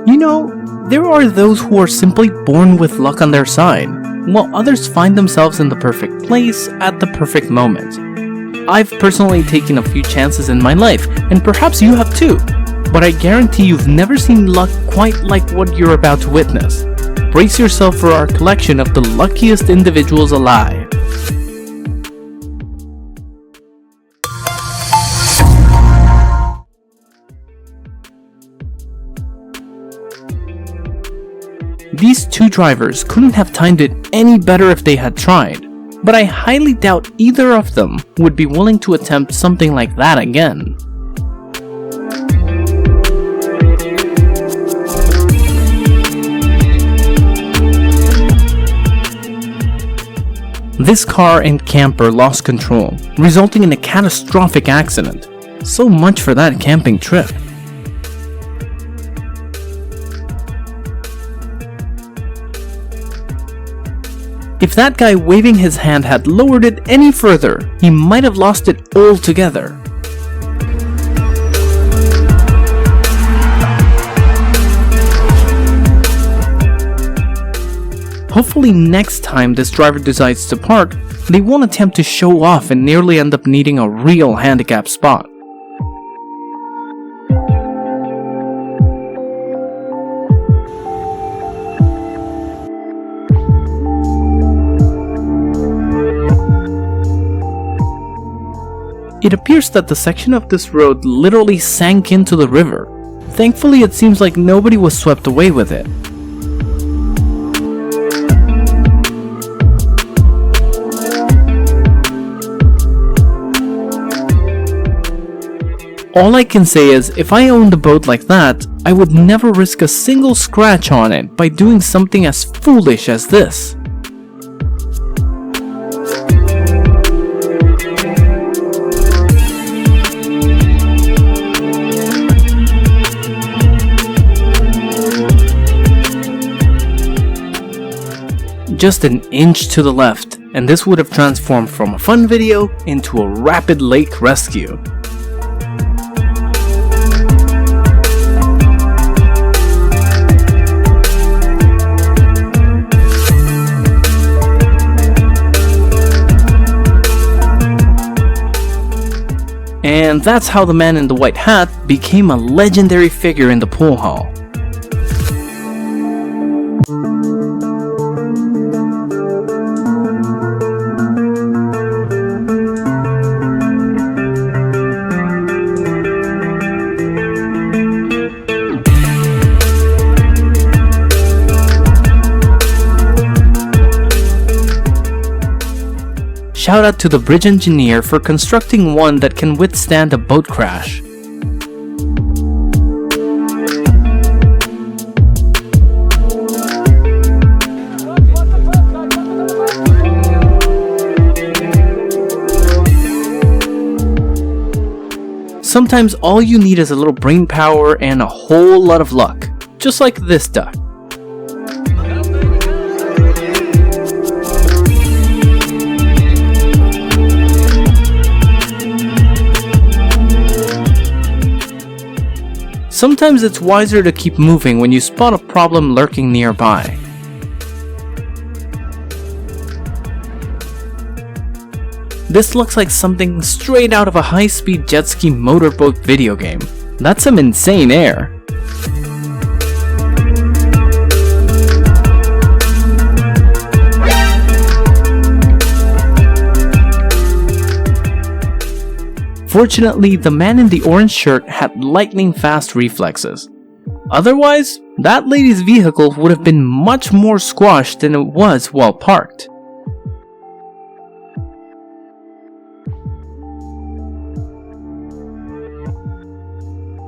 You know, there are those who are simply born with luck on their side, while others find themselves in the perfect place at the perfect moment. I've personally taken a few chances in my life, and perhaps you have too, but I guarantee you've never seen luck quite like what you're about to witness. Brace yourself for our collection of the luckiest individuals alive. These two drivers couldn't have timed it any better if they had tried, but I highly doubt either of them would be willing to attempt something like that again. This car and camper lost control, resulting in a catastrophic accident. So much for that camping trip. If that guy waving his hand had lowered it any further, he might have lost it altogether. Hopefully next time this driver decides to park, they won't attempt to show off and nearly end up needing a real handicap spot. It appears that the section of this road literally sank into the river. Thankfully, it seems like nobody was swept away with it. All I can say is, if I owned a boat like that, I would never risk a single scratch on it by doing something as foolish as this. Just an inch to the left, and this would have transformed from a fun video into a rapid lake rescue. And that's how the man in the white hat became a legendary figure in the pool hall. Shout out to the bridge engineer for constructing one that can withstand a boat crash. Sometimes all you need is a little brain power and a whole lot of luck, just like this duck. Sometimes it's wiser to keep moving when you spot a problem lurking nearby. This looks like something straight out of a high-speed jet ski motorboat video game. That's some insane air. Fortunately, the man in the orange shirt had lightning-fast reflexes. Otherwise, that lady's vehicle would have been much more squashed than it was while parked.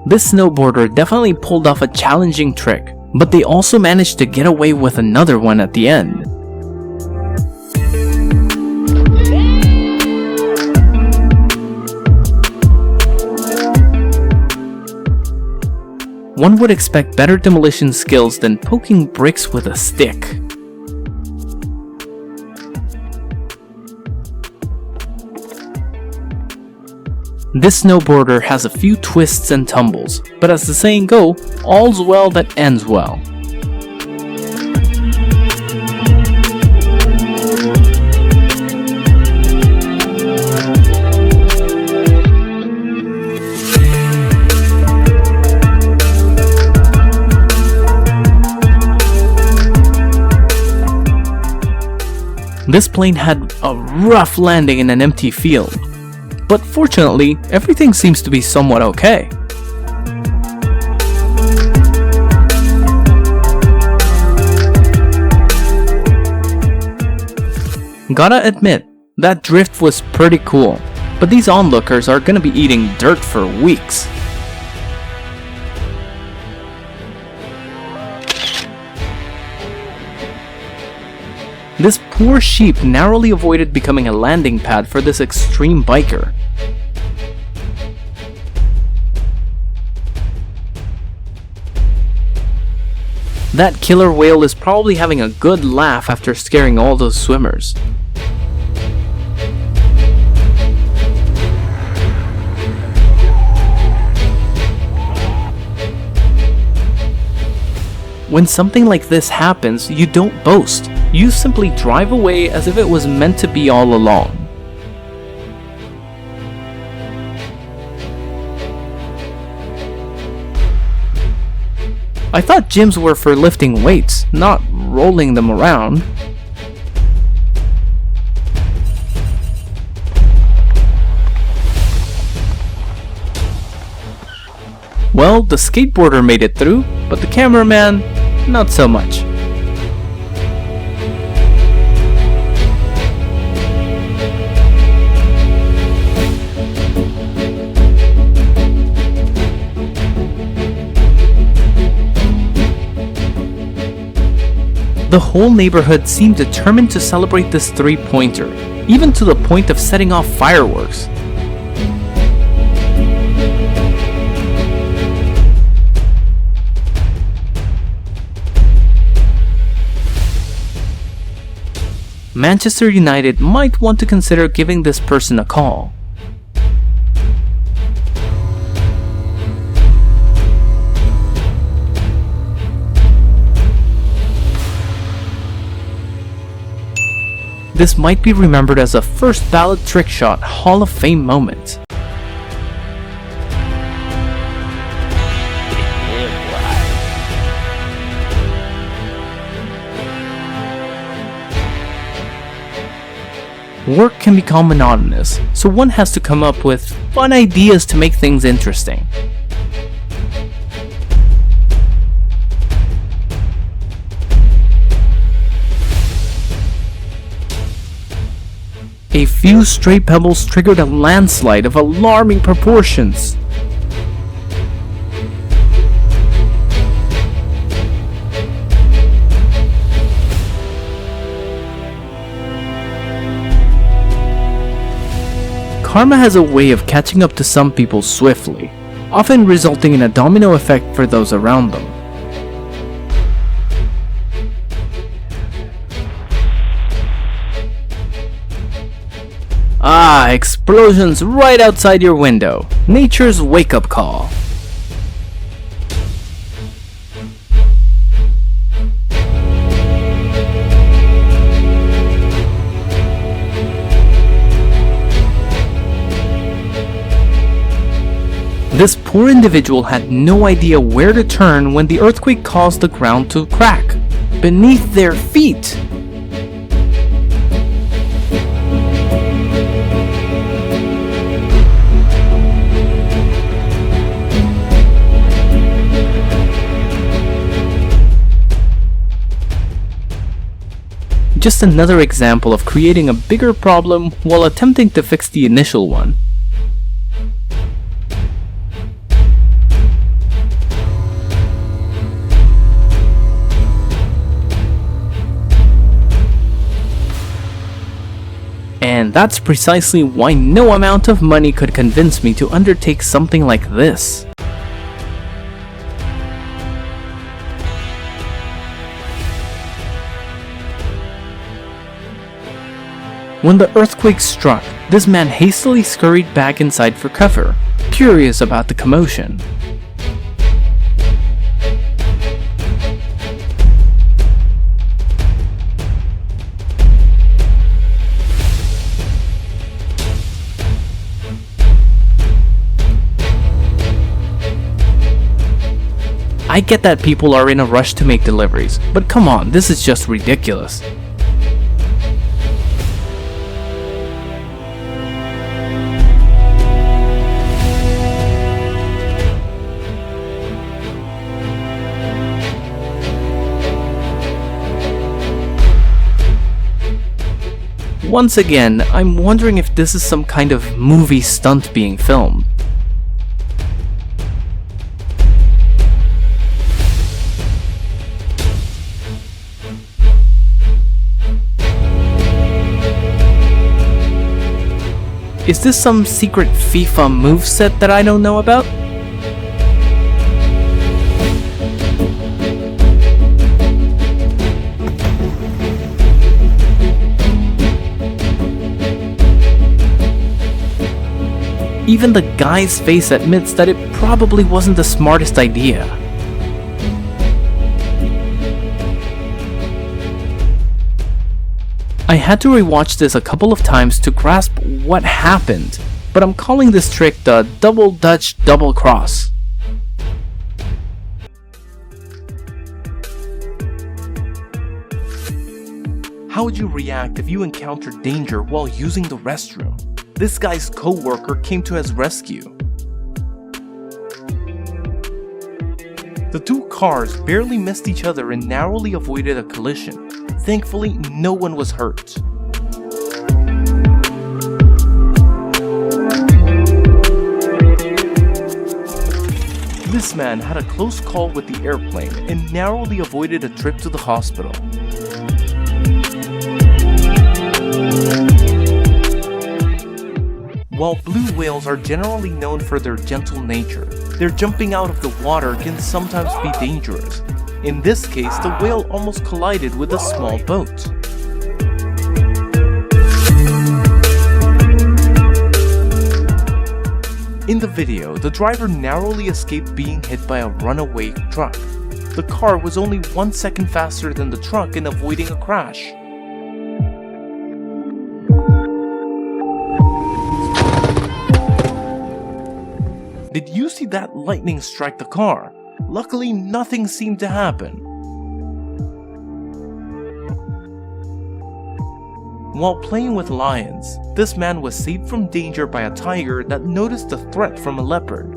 This snowboarder definitely pulled off a challenging trick, but they also managed to get away with another one at the end. One would expect better demolition skills than poking bricks with a stick. This snowboarder has a few twists and tumbles, but as the saying go, all's well that ends well. This plane had a rough landing in an empty field, but fortunately, everything seems to be somewhat okay. Gotta admit, that drift was pretty cool, but these onlookers are gonna be eating dirt for weeks. This poor sheep narrowly avoided becoming a landing pad for this extreme biker. That killer whale is probably having a good laugh after scaring all those swimmers. When something like this happens, you don't boast. You simply drive away as if it was meant to be all along. I thought gyms were for lifting weights, not rolling them around. Well, the skateboarder made it through, but the cameraman, not so much. The whole neighborhood seemed determined to celebrate this three-pointer, even to the point of setting off fireworks. Manchester United might want to consider giving this person a call. This might be remembered as a first ballot trickshot Hall of Fame moment. Work can become monotonous, so one has to come up with fun ideas to make things interesting. A few stray pebbles triggered a landslide of alarming proportions. Karma has a way of catching up to some people swiftly, often resulting in a domino effect for those around them. Ah, explosions right outside your window. Nature's wake-up call. This poor individual had no idea where to turn when the earthquake caused the ground to crack beneath their feet. Just another example of creating a bigger problem while attempting to fix the initial one. And that's precisely why no amount of money could convince me to undertake something like this. When the earthquake struck, this man hastily scurried back inside for cover, curious about the commotion. I get that people are in a rush to make deliveries, but come on, this is just ridiculous. Once again, I'm wondering if this is some kind of movie stunt being filmed. Is this some secret FIFA moveset that I don't know about? Even the guy's face admits that it probably wasn't the smartest idea. I had to rewatch this a couple of times to grasp what happened, but I'm calling this trick the double Dutch double cross. How would you react if you encountered danger while using the restroom? This guy's co-worker came to his rescue. The two cars barely missed each other and narrowly avoided a collision. Thankfully, no one was hurt. This man had a close call with the airplane and narrowly avoided a trip to the hospital. While blue whales are generally known for their gentle nature, their jumping out of the water can sometimes be dangerous. In this case, the whale almost collided with a small boat. In the video, the driver narrowly escaped being hit by a runaway truck. The car was only 1 second faster than the truck in avoiding a crash. Did you see that lightning strike the car? Luckily, nothing seemed to happen. While playing with lions, this man was saved from danger by a tiger that noticed the threat from a leopard.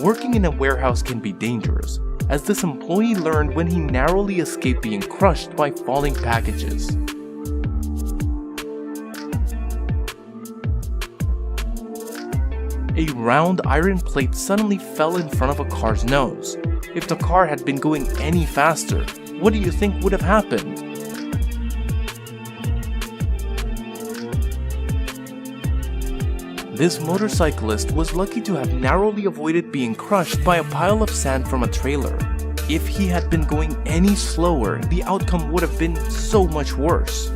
Working in a warehouse can be dangerous, as this employee learned when he narrowly escaped being crushed by falling packages. A round iron plate suddenly fell in front of a car's nose. If the car had been going any faster, what do you think would have happened? This motorcyclist was lucky to have narrowly avoided being crushed by a pile of sand from a trailer. If he had been going any slower, the outcome would have been so much worse.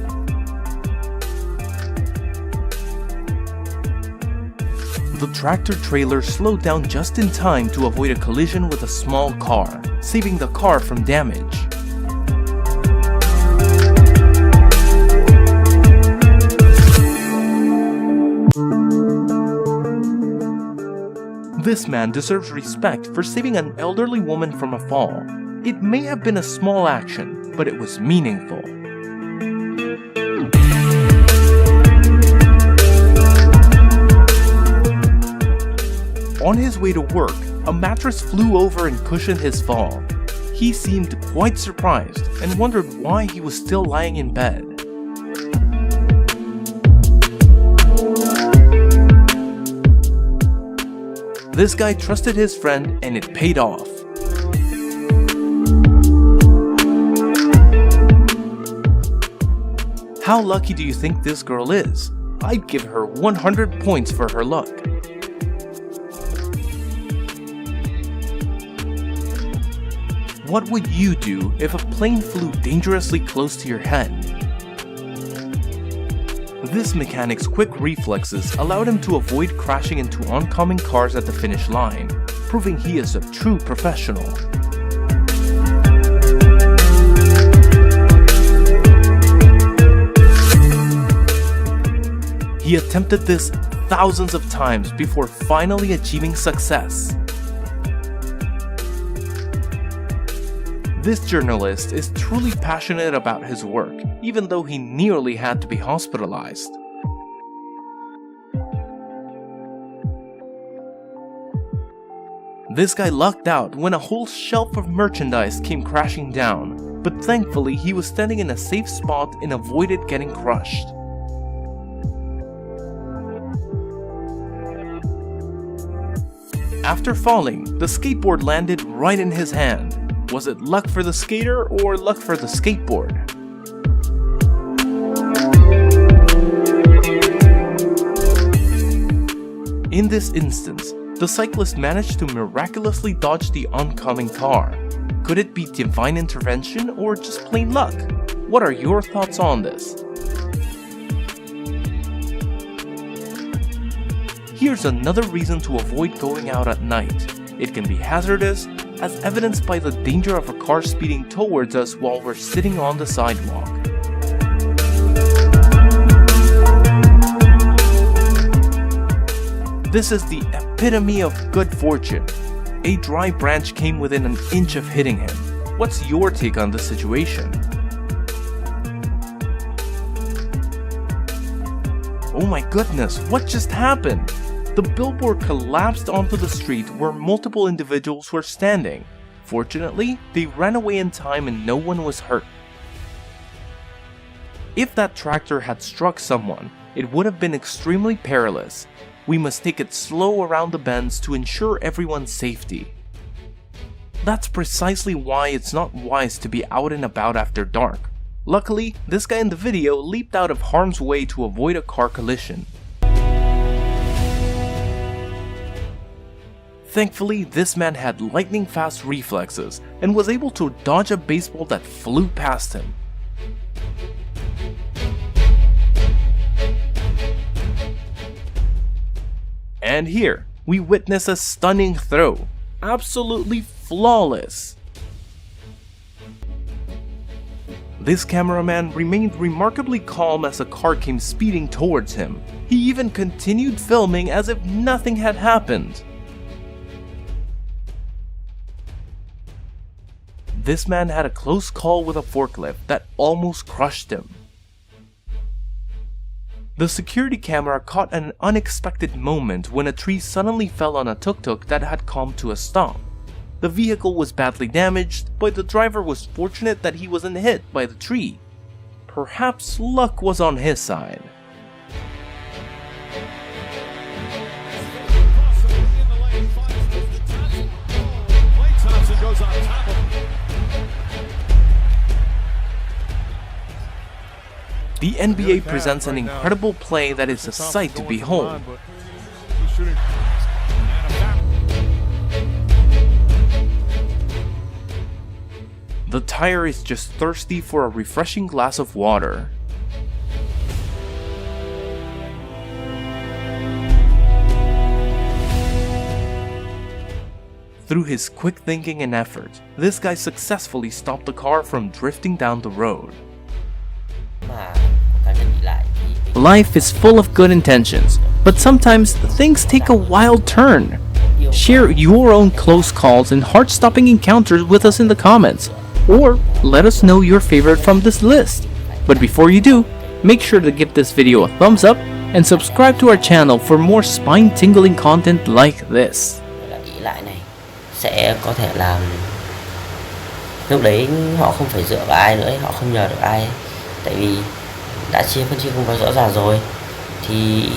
The tractor trailer slowed down just in time to avoid a collision with a small car, saving the car from damage. This man deserves respect for saving an elderly woman from a fall. It may have been a small action, but it was meaningful. On his way to work, a mattress flew over and cushioned his fall. He seemed quite surprised and wondered why he was still lying in bed. This guy trusted his friend and it paid off. How lucky do you think this girl is? I'd give her 100 points for her luck. what would you do if a plane flew dangerously close to your head? This mechanic's quick reflexes allowed him to avoid crashing into oncoming cars at the finish line, proving he is a true professional. He attempted this thousands of times before finally achieving success. This journalist is truly passionate about his work, even though he nearly had to be hospitalized. This guy lucked out when a whole shelf of merchandise came crashing down, but thankfully he was standing in a safe spot and avoided getting crushed. After falling, the skateboard landed right in his hand. Was it luck for the skater or luck for the skateboard? In this instance, the cyclist managed to miraculously dodge the oncoming car. Could it be divine intervention or just plain luck? What are your thoughts on this? Here's another reason to avoid going out at night. It can be hazardous, as evidenced by the danger of a car speeding towards us while we're sitting on the sidewalk. This is the epitome of good fortune. A dry branch came within an inch of hitting him. What's your take on this situation? Oh my goodness, what just happened? The billboard collapsed onto the street where multiple individuals were standing. Fortunately, they ran away in time and no one was hurt. If that tractor had struck someone, it would have been extremely perilous. We must take it slow around the bends to ensure everyone's safety. That's precisely why it's not wise to be out and about after dark. Luckily, this guy in the video leaped out of harm's way to avoid a car collision. Thankfully, this man had lightning-fast reflexes and was able to dodge a baseball that flew past him. And here, we witness a stunning throw. Absolutely flawless. This cameraman remained remarkably calm as a car came speeding towards him. He even continued filming as if nothing had happened. This man had a close call with a forklift that almost crushed him. The security camera caught an unexpected moment when a tree suddenly fell on a tuk-tuk that had come to a stop. The vehicle was badly damaged, but the driver was fortunate that he wasn't hit by the tree. Perhaps luck was on his side. The NBA presents an incredible play that is a sight to behold. The tire is just thirsty for a refreshing glass of water. Through his quick thinking and effort, this guy successfully stopped the car from drifting down the road. Life is full of good intentions, but sometimes things take a wild turn. Share your own close calls and heart-stopping encounters with us in the comments, or let us know your favorite from this list. But before you do, make sure to give this video a thumbs up and subscribe to our channel for more spine-tingling content like this. Sẽ có thể là lúc đấy họ không phải dựa vào ai nữa, họ không nhờ được ai, tại vì đã phân chia công việc rõ ràng rồi thì